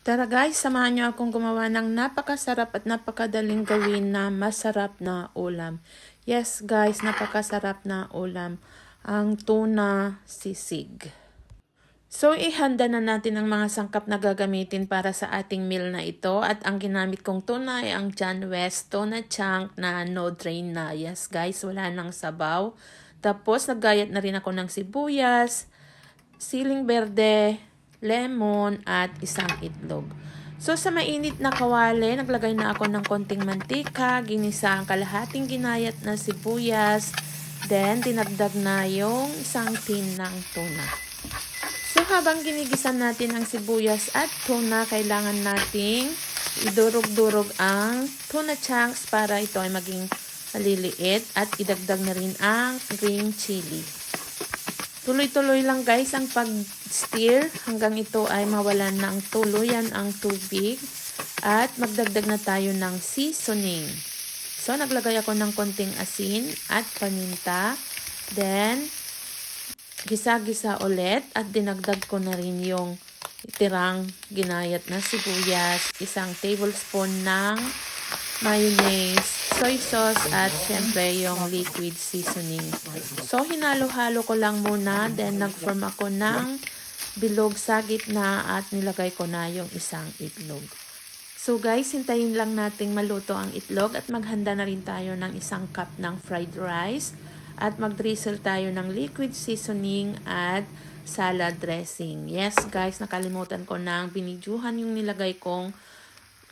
Tara guys, samahan niyo akong gumawa ng napakasarap at napakadaling gawin na masarap na ulam. Yes guys, napakasarap na ulam. Ang tuna sisig. So, ihanda na natin ang mga sangkap na gagamitin para sa ating meal na ito. At ang ginamit kong tuna ay ang John West Tuna Chunk na no drain na. Yes guys, wala nang sabaw. Tapos, naggayat na rin ako ng sibuyas, siling berde, lemon, at isang itlog. So, sa mainit na kawali, naglagay na ako ng konting mantika, ginisa ang kalahating ginayat na sibuyas, then dinagdag na yung isang tin ng tuna. So, habang ginigisan natin ang sibuyas at tuna, kailangan nating idurog-durog ang tuna chunks para ito ay maging maliliit at idagdag na rin ang green chili. Tuloy-tuloy lang guys ang pag-stir hanggang ito ay mawalan ng tuluyan ang tubig at magdagdag na tayo ng seasoning. So, naglagay ako ng konting asin at paminta. Then, gisa-gisa ulit at dinagdag ko na rin yung tirang ginayat na sibuyas, isang tablespoon ng mayonnaise, soy sauce, at syempre yung liquid seasoning. So, hinalo-halo ko lang muna, then nag-form ako ng bilog sa gitna at nilagay ko na yung isang itlog. So guys, hintayin lang nating maluto ang itlog at maghanda na rin tayo ng isang cup ng fried rice at mag-drizzle tayo ng liquid seasoning at salad dressing. Yes guys, nakalimutan ko na binidyuhan yung nilagay kong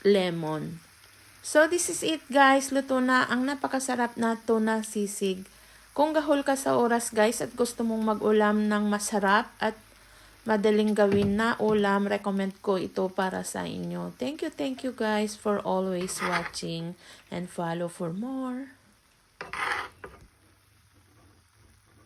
lemon. So, this is it guys. Luto na ang napakasarap na tuna sisig. Kung gahol ka sa oras guys at gusto mong mag-ulam ng masarap at madaling gawin na ulam, recommend ko ito para sa inyo. Thank you guys for always watching and follow for more.